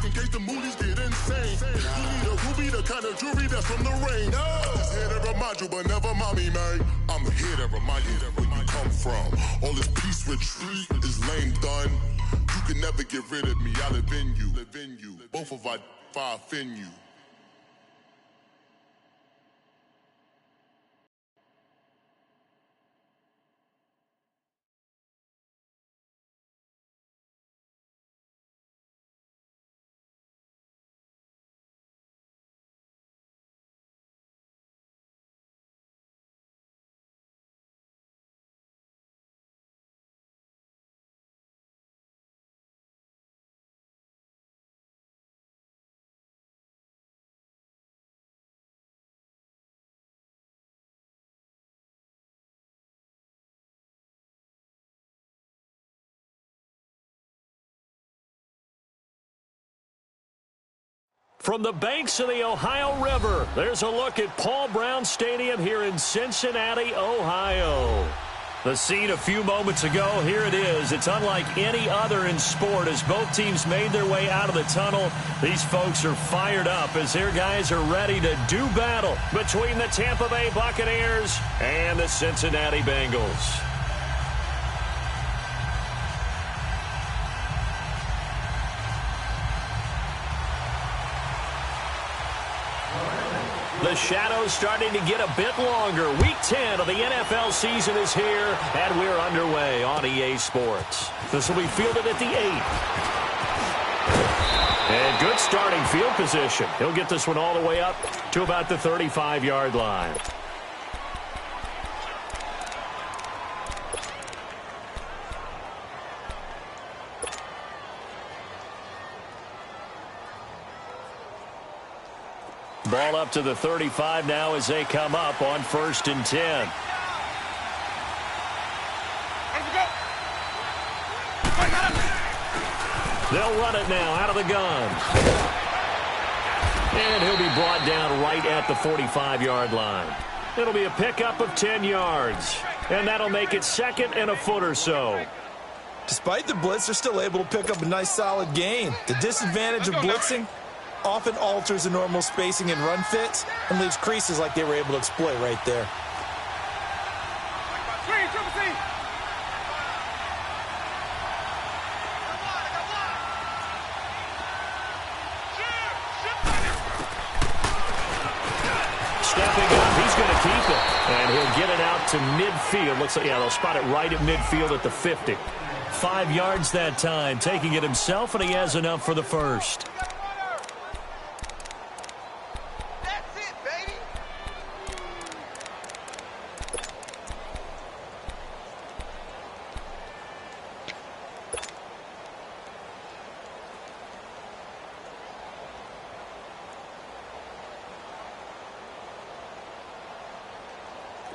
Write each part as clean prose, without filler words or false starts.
in case the movies get insane. You need a ruby, the kind of jewelry that's from the rain. I'm just here to remind you, but never mommy, man. I'm here to remind you where you come from. All this peace retreat is lame done. You can never get rid of me. I live in you. Both of our fire fin you. From the banks of the Ohio River, there's a look at Paul Brown Stadium here in Cincinnati, Ohio. The scene a few moments ago, here it is. It's unlike any other in sport as both teams made their way out of the tunnel. These folks are fired up as their guys are ready to do battle between the Tampa Bay Buccaneers and the Cincinnati Bengals. The shadow's starting to get a bit longer. Week 10 of the NFL season is here, and we're underway on EA Sports. This will be fielded at the 8. And good starting field position. He'll get this one all the way up to about the 35-yard line. Ball up to the 35 now as they come up on 1st and 10. They'll run it now out of the gun. And he'll be brought down right at the 45-yard line. It'll be a pickup of 10 yards. And that'll make it 2nd and a foot or so. Despite the blitz, they're still able to pick up a nice solid gain. The disadvantage of blitzing often alters the normal spacing and run fits and leaves creases like they were able to exploit right there. Stepping up, he's going to keep it. And he'll get it out to midfield. Looks like, yeah, they'll spot it right at midfield at the 50. 5 yards that time, taking it himself, and he has enough for the first.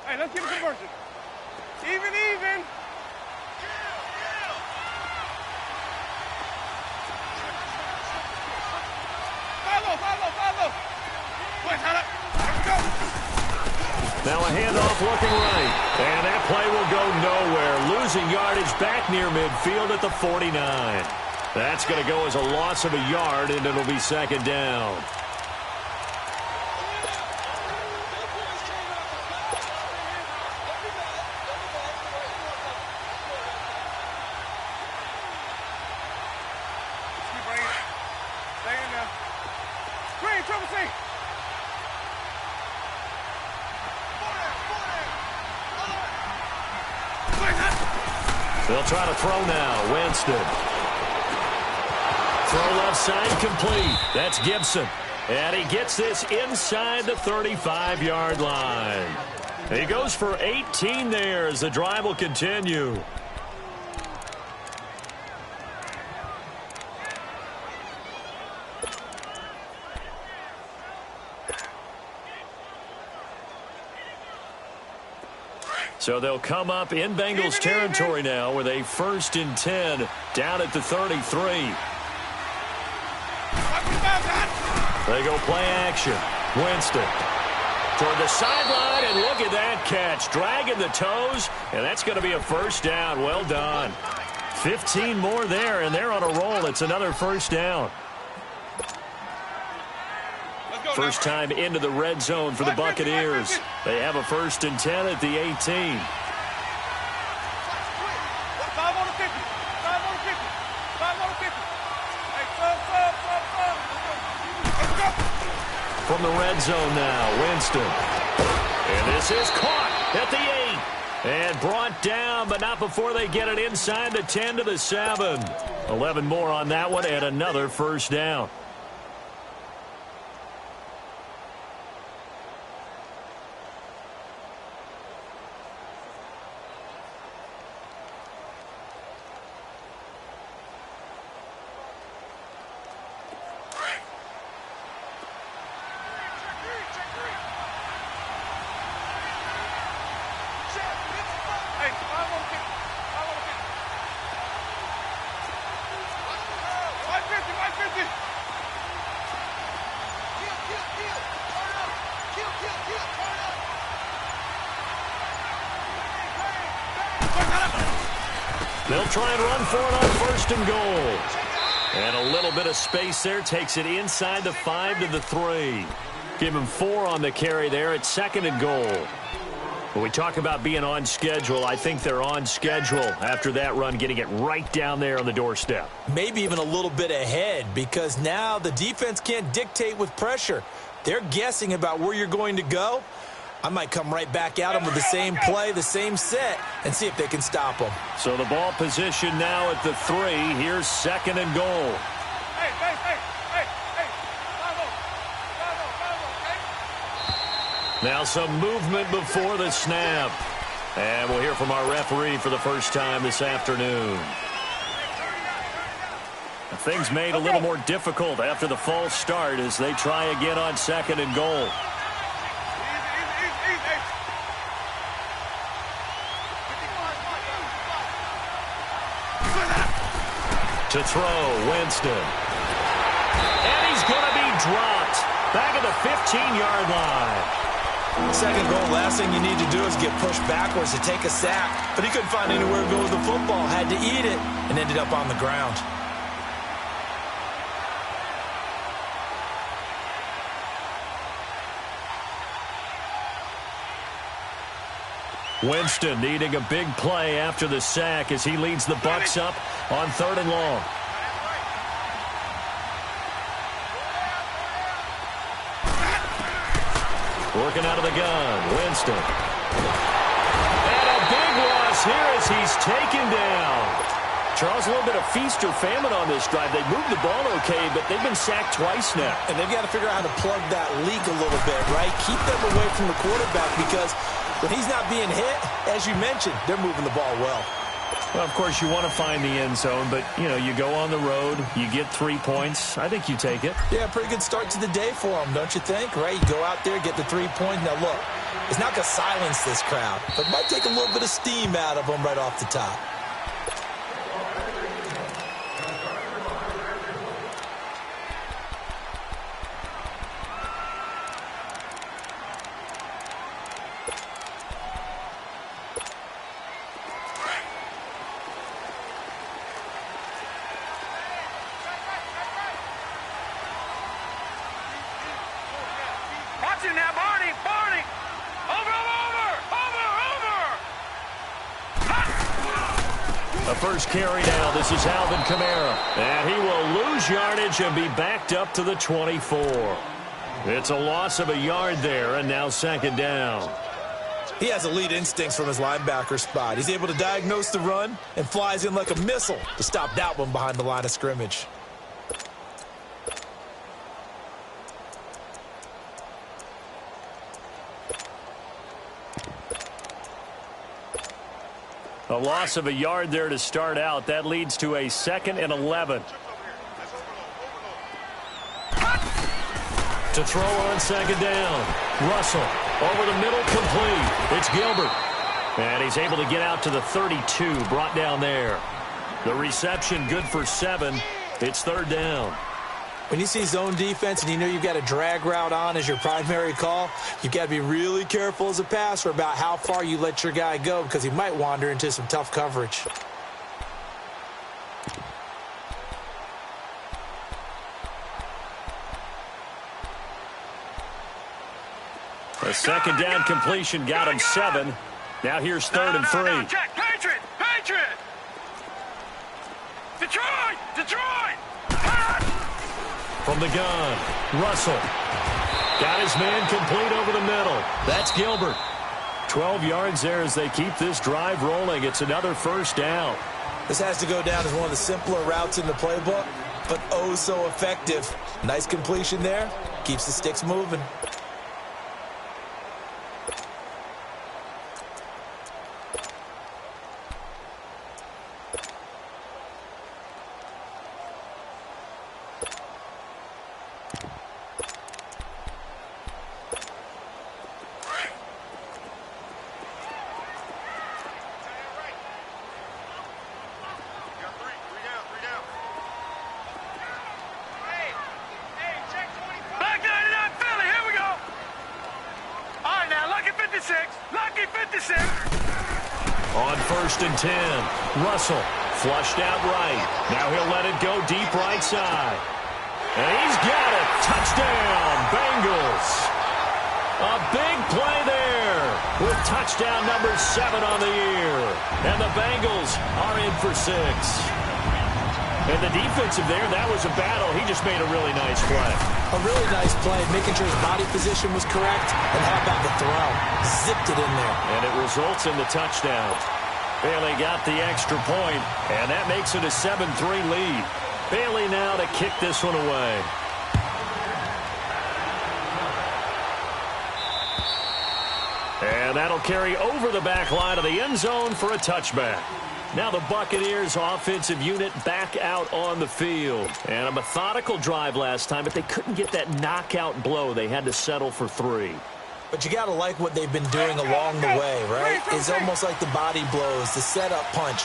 Hey, let's get a conversion. Even. Follow. Wait, hold up. Here we go. Now a handoff looking right. And that play will go nowhere. Losing yardage back near midfield at the 49. That's going to go as a loss of a yard, and it'll be 2nd down. They'll try to throw now. Winston. Throw left side complete. That's Gibson. And he gets this inside the 35-yard line. He goes for 18 there as the drive will continue. So they'll come up in Bengals territory now with a 1st and 10 down at the 33. They go play action. Winston toward the sideline, and look at that catch. Dragging the toes, and that's going to be a 1st down. Well done. 15 more there, and they're on a roll. It's another 1st down. First time into the red zone for the Buccaneers. They have a 1st and 10 at the 18. 5 on the 50. 5 on the 50. 5 on the 50. Hey, let's go. From the red zone now, Winston. And this is caught at the 8. And brought down, but not before they get it inside the 10 to the 7. 11 more on that one and another 1st down. They'll try and run for it on 1st and goal. And a little bit of space there takes it inside the 5 to the 3. Give him 4 on the carry there at 2nd and goal. When we talk about being on schedule, I think they're on schedule after that run, getting it right down there on the doorstep. Maybe even a little bit ahead, because now the defense can't dictate with pressure. They're guessing about where you're going to go. I might come right back at them with the same play, the same set, and see if they can stop them. So the ball position now at the 3. Here's 2nd and goal. Hey. 5-0. Now some movement before the snap. And we'll hear from our referee for the first time this afternoon. Things made a little more difficult after the false start as they try again on 2nd and goal. To throw, Winston. And he's going to be dropped. Back at the 15-yard line. 2nd goal, last thing you need to do is get pushed backwards to take a sack. But he couldn't find anywhere to go with the football. Had to eat it and ended up on the ground. Winston needing a big play after the sack as he leads the Bucs up on 3rd and long. Working out of the gun, Winston. And a big loss here as he's taken down. Charles, a little bit of feast or famine on this drive. They moved the ball okay, but they've been sacked twice now. And they've got to figure out how to plug that leak a little bit, right? Keep them away from the quarterback, because when he's not being hit, as you mentioned, they're moving the ball well. Well, of course, you want to find the end zone, but, you know, you go on the road, you get 3 points. I think you take it. Yeah, pretty good start to the day for them, don't you think? Right? You go out there, get the 3 points. Now, look, it's not going to silence this crowd, but it might take a little bit of steam out of them right off the top. Now, Barney! Over! The first carry now. This is Alvin Kamara. And he will lose yardage and be backed up to the 24. It's a loss of a yard there, and now 2nd down. He has elite instincts from his linebacker spot. He's able to diagnose the run and flies in like a missile to stop that one behind the line of scrimmage. A loss of a yard there to start out. That leads to a 2nd and 11. To throw on 2nd down. Russell over the middle, complete. It's Gilbert. And he's able to get out to the 32, brought down there. The reception good for 7. It's 3rd down. When you see zone defense and you know you've got a drag route on as your primary call, you've got to be really careful as a passer about how far you let your guy go, because he might wander into some tough coverage. The second down completion got him 7. Now here's 3rd and 3. No, check. Patriot! Patriot! Detroit! Detroit! From the gun, Russell. Got his man complete over the middle. That's Gilbert. 12 yards there as they keep this drive rolling. It's another first down. This has to go down as one of the simpler routes in the playbook, but oh so effective. Nice completion there. Keeps the sticks moving. Lucky 56. On 1st and 10, Russell flushed out right. Now he'll let it go deep right side. And he's got it. Touchdown, Bengals. A big play there with touchdown number 7 on the year. And the Bengals are in for 6. And the defensive there, that was a battle. He just made a really nice play. A really nice play, making sure his body position was correct. And how about the throw? Zipped it in there. And it results in the touchdown. Bailey got the extra point, and that makes it a 7-3 lead. Bailey now to kick this one away. And that'll carry over the back line of the end zone for a touchback. Now the Buccaneers offensive unit back out on the field. And a methodical drive last time, but they couldn't get that knockout blow. They had to settle for 3. But you got to like what they've been doing along the way, right? It's almost like the body blows, the setup punch.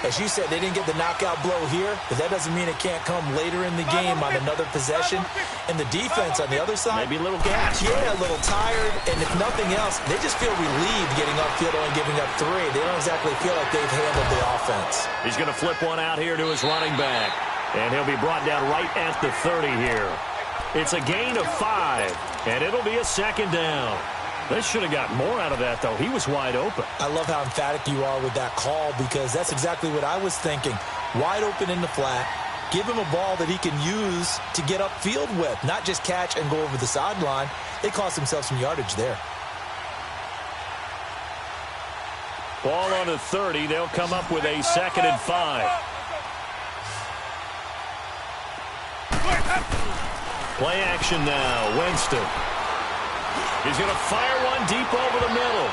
As you said, they didn't get the knockout blow here, but that doesn't mean it can't come later in the game on another possession. And the defense on the other side, maybe a little gas. Yeah, a little tired. And if nothing else, they just feel relieved getting upfield, only giving up 3. They don't exactly feel like they've handled the offense. He's going to flip one out here to his running back. And he'll be brought down right at the 30 here. It's a gain of 5, and it'll be a 2nd down. They should have got more out of that, though. He was wide open. I love how emphatic you are with that call, because that's exactly what I was thinking. Wide open in the flat. Give him a ball that he can use to get upfield with, not just catch and go over the sideline. They cost themselves some yardage there. Ball on the 30. They'll come up with a 2nd and 5. Play action now. Winston. He's going to fire one deep over the middle.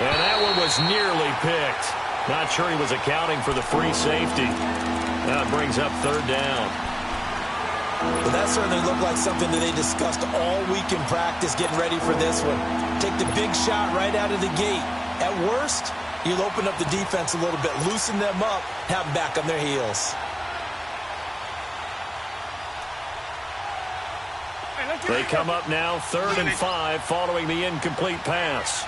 And that one was nearly picked. Not sure he was accounting for the free safety. Now it brings up 3rd down. Well, that certainly looked like something that they discussed all week in practice getting ready for this one. Take the big shot right out of the gate. At worst, you'll open up the defense a little bit, loosen them up, have them back on their heels. They come up now 3rd and 5 following the incomplete pass.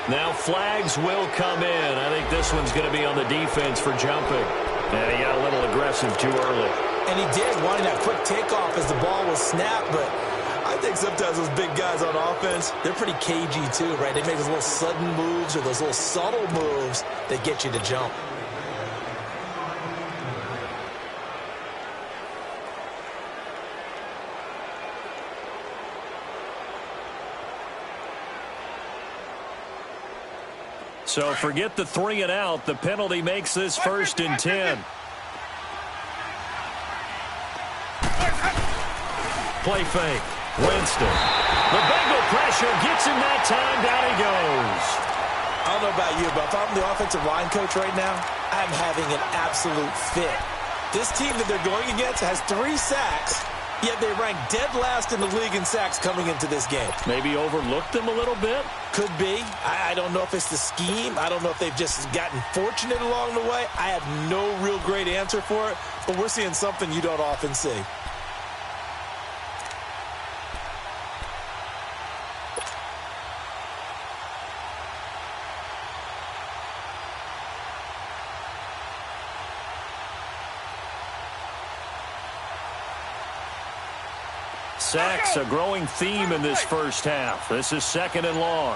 Now flags will come in. I think this one's going to be on the defense for jumping. And he got a little aggressive too early. And he did, wanting that quick takeoff as the ball was snapped, but I think sometimes those big guys on offense, they're pretty cagey too, right? They make those little sudden moves or those little subtle moves that get you to jump. So forget the 3 and out. The penalty makes this 1st and 10. Play fake. Winston. The Bengal pressure gets him that time. Down he goes. I don't know about you, but if I'm the offensive line coach right now, I'm having an absolute fit. This team that they're going against has 3 sacks, yet they rank dead last in the league in sacks coming into this game. Maybe overlooked them a little bit? Could be. I don't know if it's the scheme. I don't know if they've just gotten fortunate along the way. I have no real great answer for it, but we're seeing something you don't often see. Sacks a growing theme in this first half. This is 2nd and long.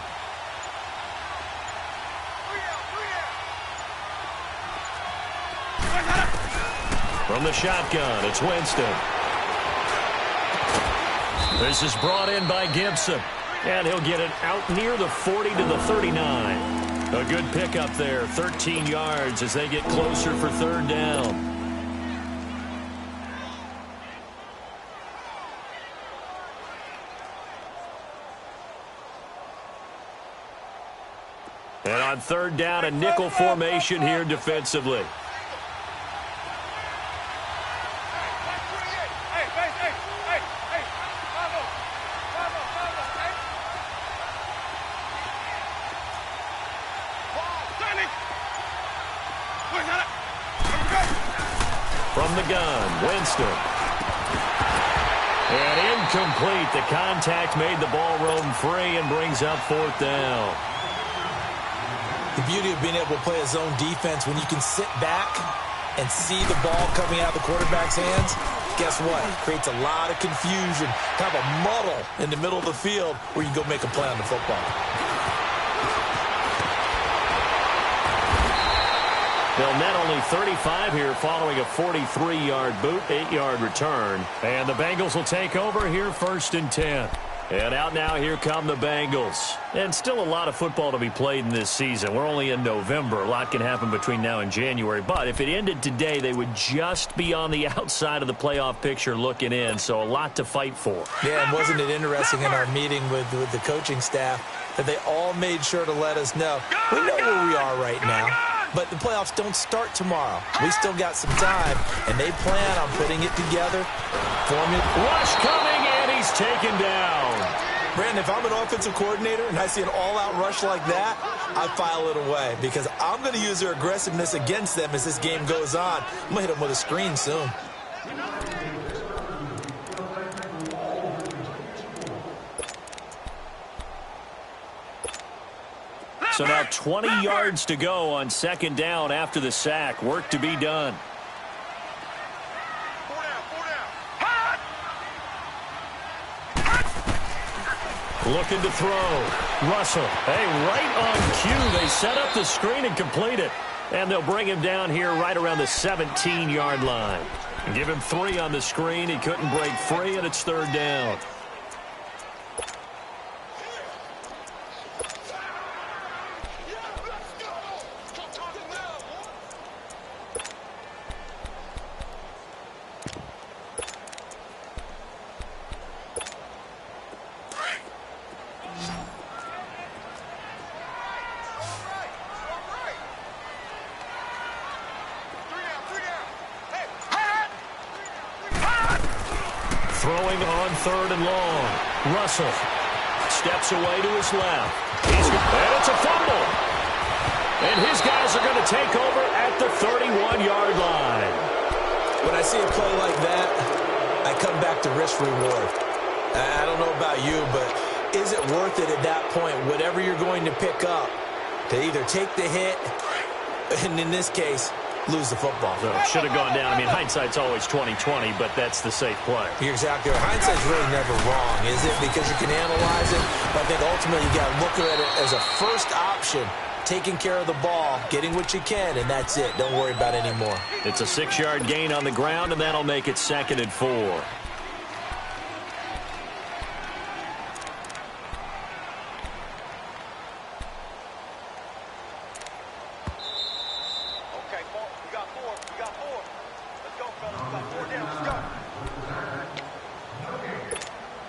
From the shotgun, it's Winston. This is brought in by Gibson. And he'll get it out near the 40 to the 39. A good pickup there, 13 yards as they get closer for 3rd down. And on 3rd down, a nickel formation here defensively. From the gun, Winston. And incomplete. The contact made the ball roam free and brings up 4th down. The beauty of being able to play a zone defense when you can sit back and see the ball coming out of the quarterback's hands, guess what? It creates a lot of confusion, kind of a muddle in the middle of the field where you can go make a play on the football. They'll net only 35 here following a 43-yard boot, 8-yard return. And the Bengals will take over here 1st and 10. And out now, here come the Bengals. And still a lot of football to be played in this season. We're only in November. A lot can happen between now and January. But if it ended today, they would just be on the outside of the playoff picture looking in. So a lot to fight for. Yeah, and wasn't it interesting in our meeting with the coaching staff that they all made sure to let us know, we know where we are right now, but the playoffs don't start tomorrow. We still got some time, and they plan on putting it together. Rush coming, and he's taken down. Brandon, if I'm an offensive coordinator and I see an all-out rush like that, I file it away because I'm going to use their aggressiveness against them as this game goes on. I'm going to hit them with a screen soon. So now 20 yards to go on 2nd down after the sack. Work to be done. Looking to throw. Russell. Hey, right on cue. They set up the screen and complete it. And they'll bring him down here right around the 17-yard line. Give him 3 on the screen. He couldn't break free, and it's 3rd down. Throwing on 3rd and long. Russell steps away to his left. And it's a fumble. And his guys are going to take over at the 31-yard line. When I see a play like that, I come back to risk-reward. I don't know about you, but is it worth it at that point, whatever you're going to pick up, to either take the hit, and in this case, lose the football? So it should have gone down. I mean, hindsight's always 20/20, but that's the safe play. You're exactly right. Hindsight's really never wrong, is it? Because you can analyze it, but I think ultimately you got to look at it as a first option, taking care of the ball, getting what you can, and that's it. Don't worry about it anymore. It's a 6-yard gain on the ground, and that'll make it 2nd and 4.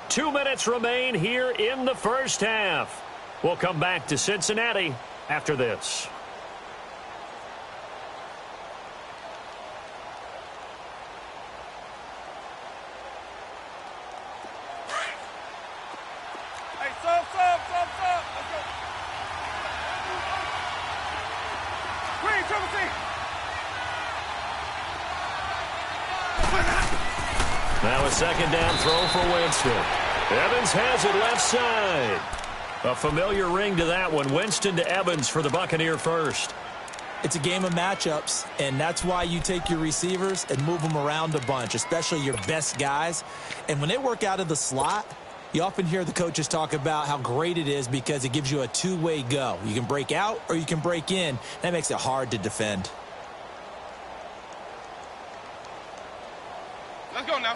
Two minutes remain here in the first half. We'll come back to Cincinnati after this. Hey, sub. Let's go. Green, triple C. Now a 2nd down throw for Winston. Evans has it left side. A familiar ring to that one. Winston to Evans for the Buccaneer first. It's a game of matchups, and that's why you take your receivers and move them around a bunch, especially your best guys. And when they work out of the slot, you often hear the coaches talk about how great it is because it gives you a two-way go. You can break out or you can break in. That makes it hard to defend. Let's go now.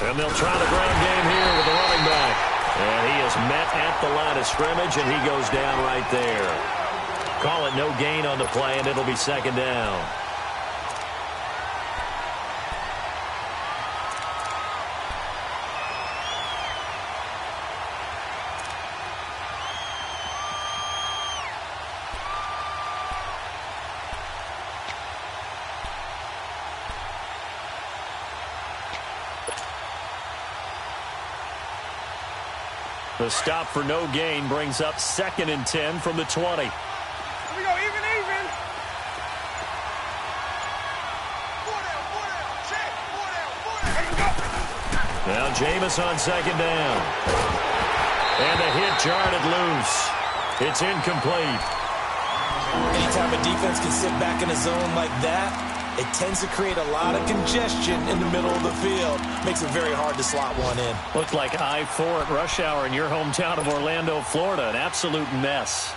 And they'll try the ground game here with the running back. And he is met at the line of scrimmage, and he goes down right there. Call it no gain on the play, and it'll be second down. The stop for no gain brings up 2nd and 10 from the 20. Here we go, even. Now Jameis on 2nd down. And the hit jarred it loose. It's incomplete. Anytime a defense can sit back in a zone like that, it tends to create a lot of congestion in the middle of the field. Makes it very hard to slot one in. Looked like I-4 at rush hour in your hometown of Orlando, Florida. An absolute mess.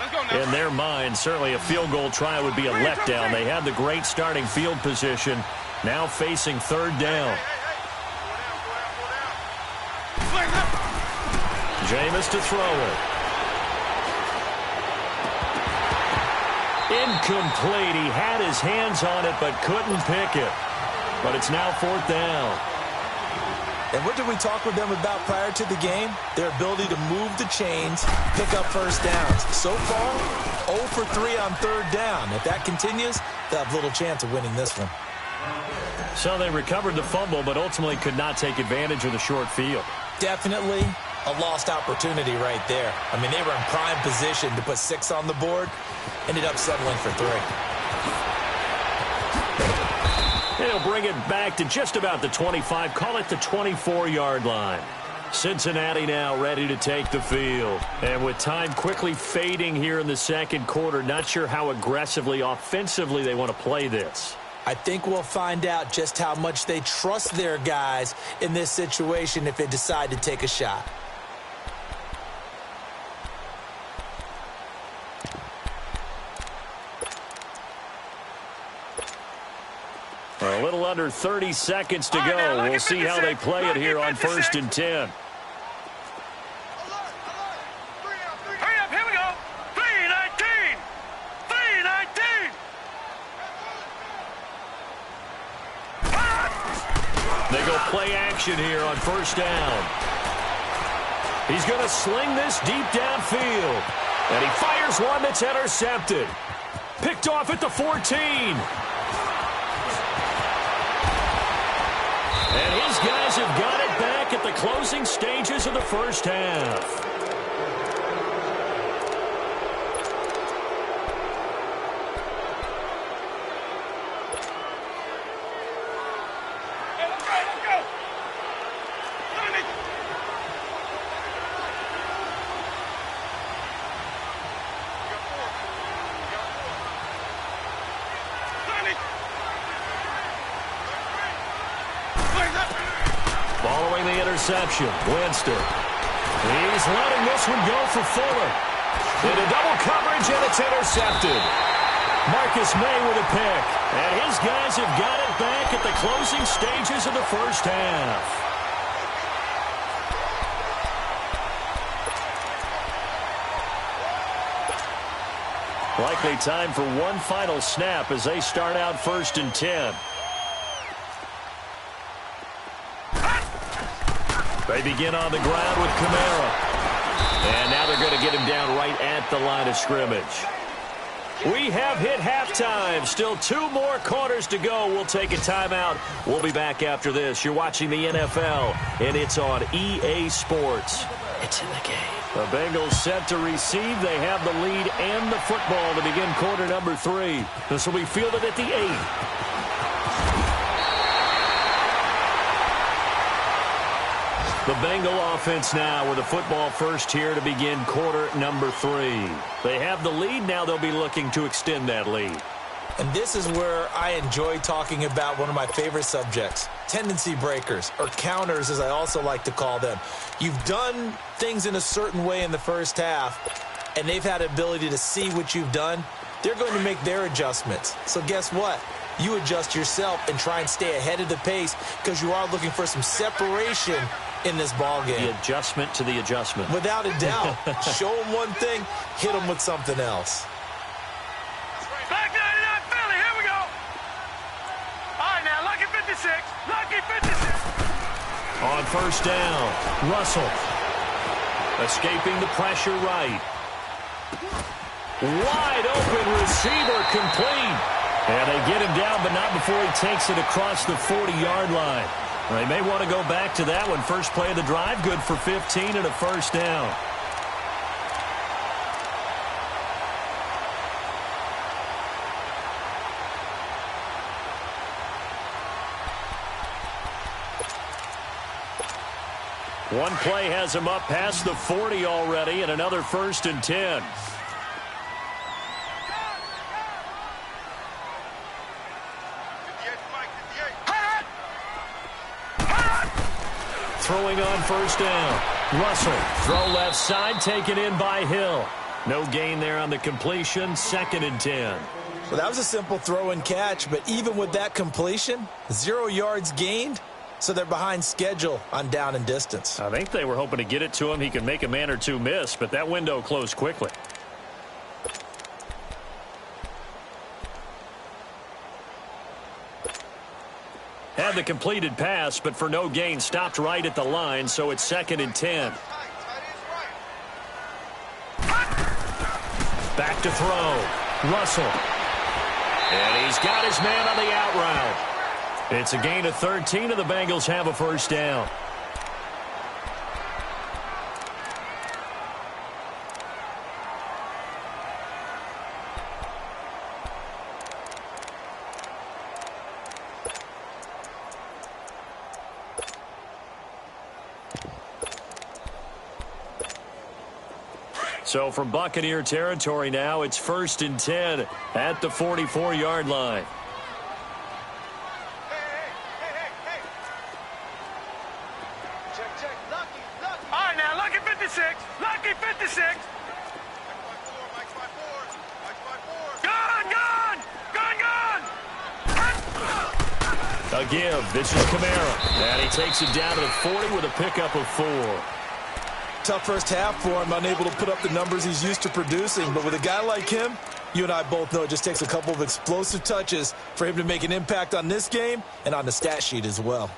Let's go now. In their mind, certainly a field goal try would be a letdown. They had the great starting field position. Now facing 3rd down. Jameis to throw it. Incomplete. He had his hands on it but couldn't pick it. But it's now 4th down. And what did we talk with them about prior to the game? Their ability to move the chains, pick up first downs. So far, 0 for 3 on 3rd down. If that continues, they'll have little chance of winning this one. So they recovered the fumble but ultimately could not take advantage of the short field. Definitely a lost opportunity right there. I mean, they were in prime position to put 6 on the board. Ended up settling for 3. They'll bring it back to just about the 25, call it the 24-yard line. Cincinnati now ready to take the field. And with time quickly fading here in the 2nd quarter, not sure how aggressively, offensively they want to play this. I think we'll find out just how much they trust their guys in this situation if they decide to take a shot. A little under 30 seconds to go. We'll see how they play it here on 1st and 10. Hurry up, here we go. 3-19. 3-19. They go play action here on 1st down. He's going to sling this deep downfield. And he fires one that's intercepted. Picked off at the 14. And his guys have got it back at the closing stages of the 1st half. Hey, let's go. Following the interception, Winston. He's letting this one go for Fuller. Into double coverage, and it's intercepted. Marcus May with a pick. And his guys have got it back at the closing stages of the 1st half. Likely time for one final snap as they start out 1st and 10. They begin on the ground with Kamara. And now they're going to get him down right at the line of scrimmage. We have hit halftime. Still 2 more quarters to go. We'll take a timeout. We'll be back after this. You're watching the NFL, and it's on EA Sports. It's in the game. The Bengals set to receive. They have the lead and the football to begin quarter number 3. This will be fielded at the 8. The Bengal offense now with the football first here to begin quarter number 3. They have the lead. Now they'll be looking to extend that lead. And this is where I enjoy talking about one of my favorite subjects, tendency breakers, or counters as I also like to call them. You've done things in a certain way in the first half, and they've had the ability to see what you've done. They're going to make their adjustments. So guess what? You adjust yourself and try and stay ahead of the pace because you are looking for some separation in this ball game. The adjustment to the adjustment. Without a doubt. Show them one thing, hit them with something else. Back 99 Philly, here we go. All right, now, lucky 56. Lucky 56. On first down, Russell. Escaping the pressure right. Wide open receiver complete. And they get him down, but not before he takes it across the 40-yard line. They may want to go back to that one. First play of the drive, good for 15 and a first down. One play has him up past the 40 already, and another 1st and 10. Throwing on first down. Russell, throw left side, taken in by Hill. No gain there on the completion, 2nd and 10. Well, that was a simple throw and catch, but even with that completion, 0 yards gained, so they're behind schedule on down and distance. I think they were hoping to get it to him. He could make a man or two miss, but that window closed quickly. Had the completed pass, but for no gain, stopped right at the line, so it's 2nd and 10. Back to throw. Russell. And he's got his man on the out route. It's a gain of 13, and the Bengals have a first down. So from Buccaneer territory now, it's 1st and 10 at the 44-yard line. Hey. Check. Lucky. All right, now, lucky 56. Lucky 56. Mike 5-4. A give. This is Kamara. And he takes it down to the 40 with a pickup of 4. Tough first half for him, unable to put up the numbers he's used to producing. But with a guy like him, you and I both know it just takes a couple of explosive touches for him to make an impact on this game and on the stat sheet as well.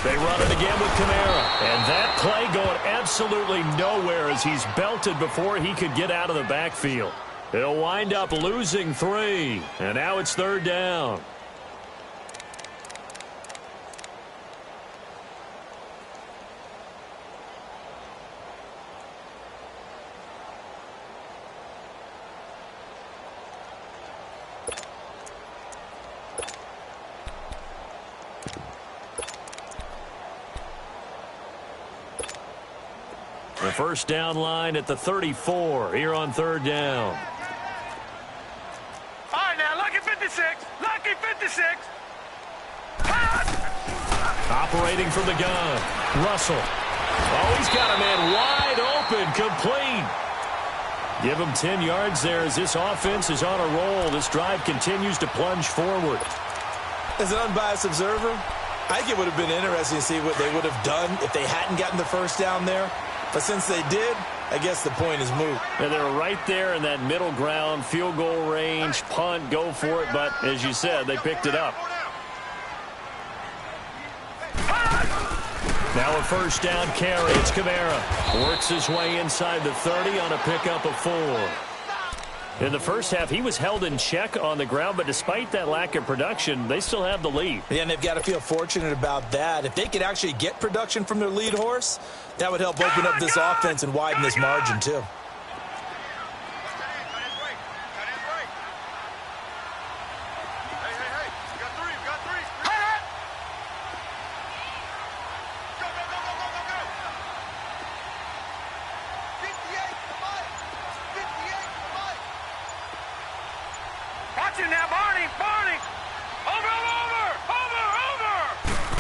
They run it again with Kamara. And that play going absolutely nowhere as he's belted before he could get out of the backfield. He'll wind up losing 3. And now it's 3rd down. The first down line at the 34 here on 3rd down. All right, now, lucky 56. Lucky 56. Operating from the gun. Russell. Oh, he's got a man wide open, complete. Give him 10 yards there as this offense is on a roll. This drive continues to plunge forward. As an unbiased observer, I think it would have been interesting to see what they would have done if they hadn't gotten the first down there. But since they did, I guess the point is moot. And they're right there in that middle ground, field goal range, punt, go for it. But as you said, they picked it up. Now a first down carry. It's Kamara. Works his way inside the 30 on a pickup of 4. In the first half, he was held in check on the ground, but despite that lack of production, they still have the lead. Yeah, and they've got to feel fortunate about that. If they could actually get production from their lead horse, that would help open up this offense and widen this margin, too.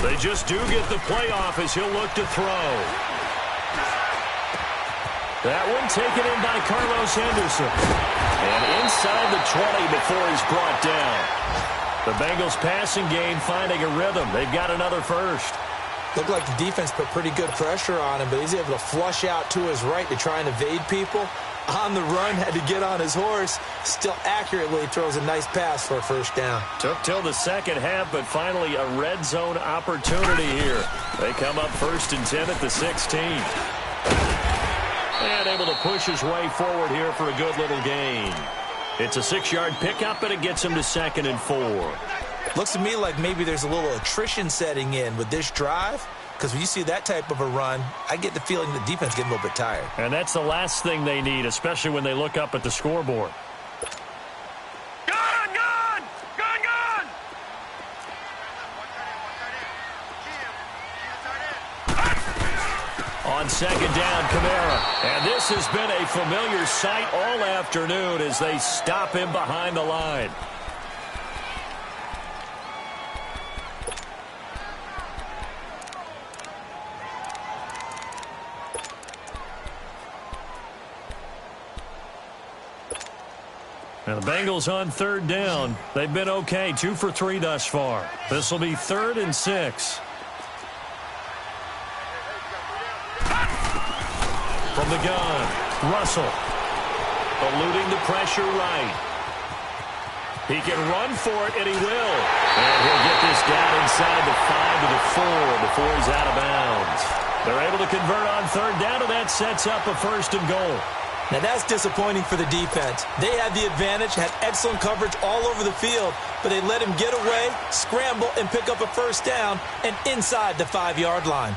They just do get the playoff as he'll look to throw. That one taken in by Carlos Henderson. And inside the 20 before he's brought down. The Bengals passing game finding a rhythm. They've got another first. Looked like the defense put pretty good pressure on him, but he's able to flush out to his right to try and evade people. On the run, had to get on his horse. Still accurately throws a nice pass for a first down. Took till the second half, but finally a red zone opportunity here. They come up 1st and 10 at the 16. And able to push his way forward here for a good little gain. It's a 6-yard pickup, and it gets him to 2nd and 4. Looks to me like maybe there's a little attrition setting in with this drive. Because when you see that type of a run, I get the feeling the defense getting a little bit tired. And that's the last thing they need, especially when they look up at the scoreboard. Gun! Gun! Gun! Gun! On 2nd down, Kamara. And this has been a familiar sight all afternoon as they stop him behind the line. Now the Bengals on 3rd down. They've been okay, 2 for 3 thus far. This will be 3rd and 6. From the gun, Russell. Eluding the pressure right. He can run for it, and he will. And he'll get this down inside the 5 to the 4 before he's out of bounds. They're able to convert on 3rd down, and that sets up a 1st and goal. Now, that's disappointing for the defense. They had the advantage, had excellent coverage all over the field, but they let him get away, scramble, and pick up a first down, and inside the 5-yard line.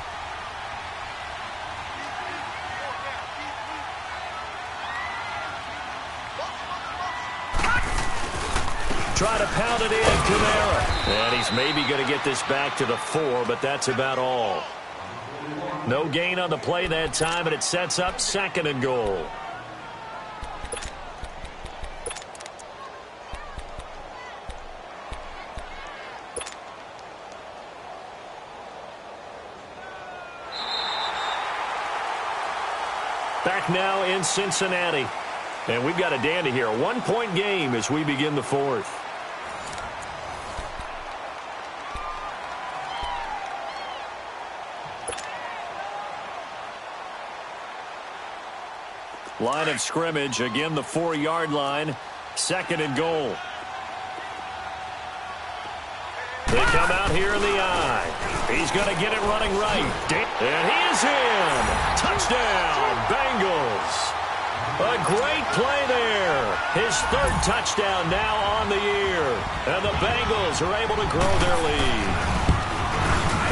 Try to pound it in, Kamara. And he's maybe going to get this back to the 4, but that's about all. No gain on the play that time, and it sets up 2nd and goal. Back now in Cincinnati. And we've got a dandy here. A 1-point game as we begin the 4th. Line of scrimmage, again the 4-yard line, 2nd and goal. They come out here in the eye. He's going to get it running right. And he is in. Touchdown, Bengals. A great play there. His 3rd touchdown now on the year. And the Bengals are able to grow their lead.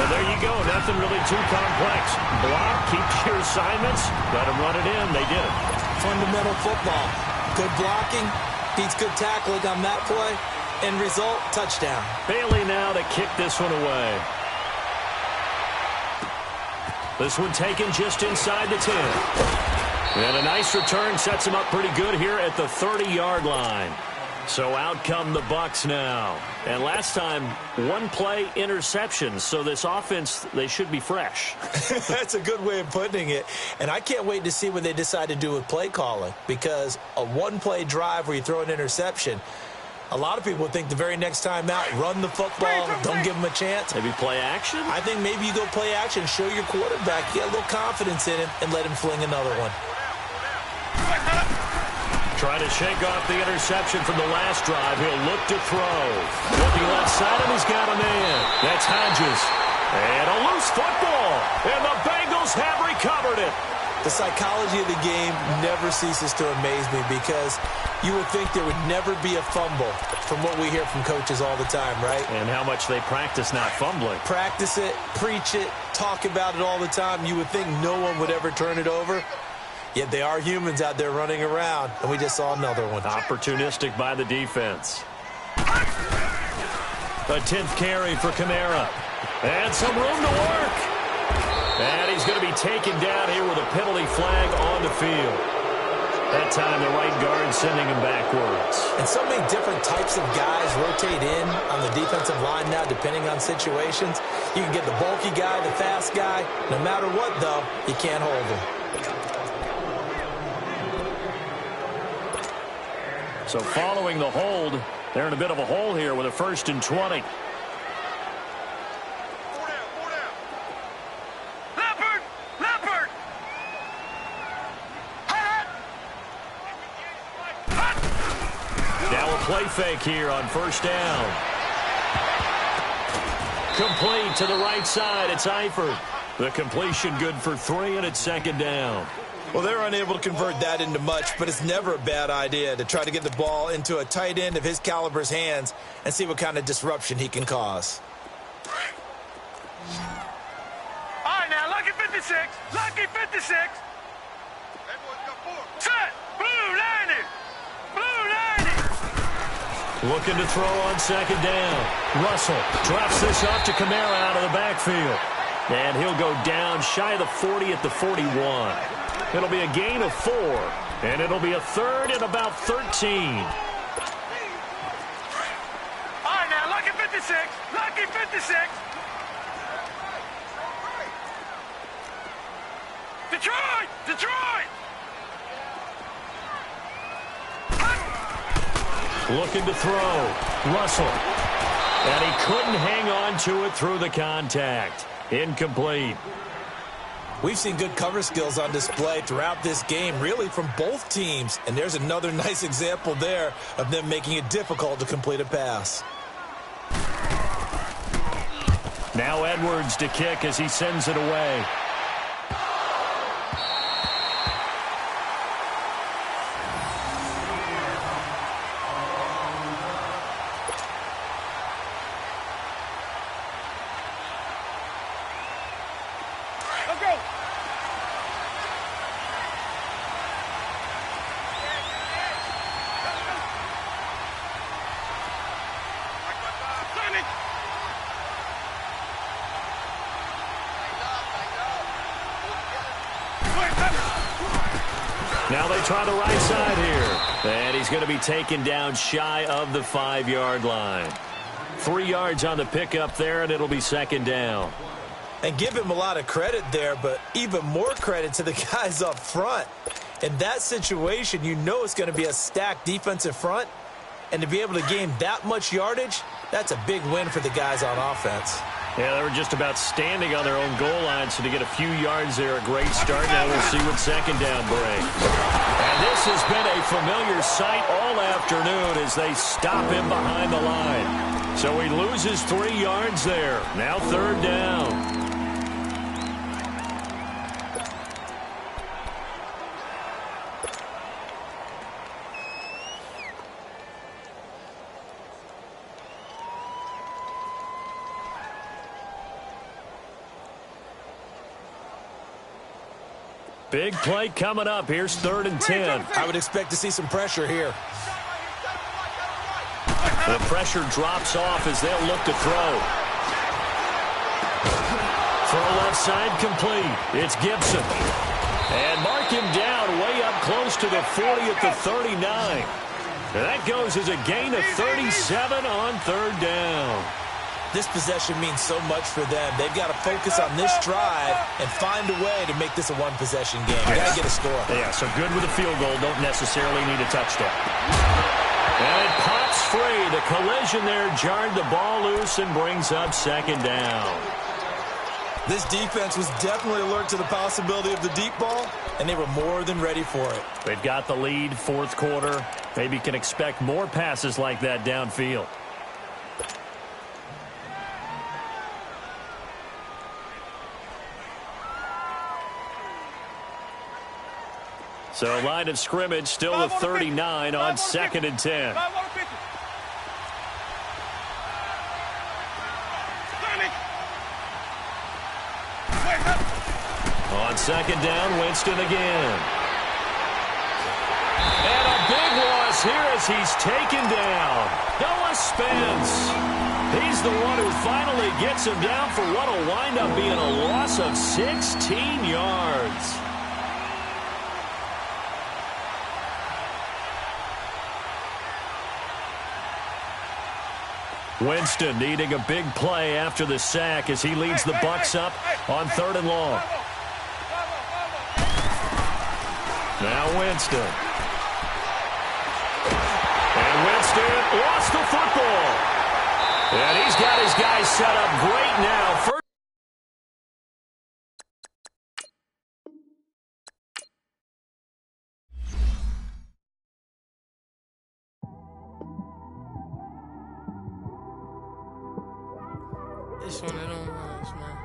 And there you go. Nothing really too complex. Block, keep your assignments. Let them run it in. They did it. Fundamental football. Good blocking. Beats good tackling on that play. End result, touchdown. Bailey now to kick this one away. This one taken just inside the 10. And a nice return sets him up pretty good here at the 30-yard line. So out come the Bucs now. And last time, 1-play interception. So this offense, they should be fresh. That's a good way of putting it. And I can't wait to see what they decide to do with play calling. Because a 1-play drive where you throw an interception, a lot of people think the very next time out, run the football, don't give them a chance. Maybe play action? I think maybe you go play action, show your quarterback, get a little confidence in him, and let him fling another one. Trying to shake off the interception from the last drive. He'll look to throw. Looking left side, and he's got a man. That's Hodges. And a loose football. And the Bengals have recovered it. The psychology of the game never ceases to amaze me because you would think there would never be a fumble from what we hear from coaches all the time, right? And how much they practice not fumbling. Practice it, preach it, talk about it all the time. You would think no one would ever turn it over. Yet they are humans out there running around, and we just saw another one. Opportunistic by the defense. A 10th carry for Kamara. And some room to work. And he's going to be taken down here with a penalty flag on the field. That time the right guard sending him backwards. And so many different types of guys rotate in on the defensive line now depending on situations. You can get the bulky guy, the fast guy. No matter what, though, you can't hold him. So following the hold, they're in a bit of a hole here with a 1st and 20. Now a play fake here on 1st down. Complete to the right side. It's Eifert. The completion good for 3, and it's 2nd down. Well, they're unable to convert that into much, but it's never a bad idea to try to get the ball into a tight end of his caliber's hands and see what kind of disruption he can cause. All right, now, lucky 56. Lucky 56. Set. Blue 90. Blue 90. Looking to throw on 2nd down. Russell drops this off to Kamara out of the backfield. And he'll go down shy of the 40 at the 41. It'll be a gain of 4, and it'll be a 3rd and about 13. All right, now, lucky 56. Lucky 56. Detroit! Detroit! Looking to throw. Russell. And he couldn't hang on to it through the contact. Incomplete. We've seen good cover skills on display throughout this game, really from both teams. And there's another nice example there of them making it difficult to complete a pass. Now Edwards to kick as he sends it away. Now they try the right side here. And he's going to be taken down shy of the 5-yard line. 3 yards on the pickup there, and it'll be 2nd down. And give him a lot of credit there, but even more credit to the guys up front. In that situation, you know it's going to be a stacked defensive front. And to be able to gain that much yardage, that's a big win for the guys on offense. Yeah, they were just about standing on their own goal line, so to get a few yards there, a great start. Now we'll see what 2nd down brings. And this has been a familiar sight all afternoon as they stop him behind the line. So he loses 3 yards there. Now 3rd down. Big play coming up. Here's 3rd and 10. I would expect to see some pressure here. The pressure drops off as they'll look to throw. Throw left side complete. It's Gibson. And mark him down way up close to the 40 at the 39. And that goes as a gain of 37 on 3rd down. This possession means so much for them. They've got to focus on this drive and find a way to make this a one-possession game. You got to get a score. Yeah, so good with a field goal. Don't necessarily need a touchdown. And it pops free. The collision there jarred the ball loose and brings up 2nd down. This defense was definitely alert to the possibility of the deep ball, and they were more than ready for it. They've got the lead, fourth quarter. Maybe can expect more passes like that downfield. So line of scrimmage still with 39 on 2nd and 10. On 2nd down, Winston again. And a big loss here as he's taken down. Noah Spence. He's the one who finally gets him down for what will wind up being a loss of 16 yards. Winston needing a big play after the sack as he leads the Bucs up on 3rd and long. Now Winston. And Winston lost the football. And he's got his guys set up great now. First. It's one of them ones, man.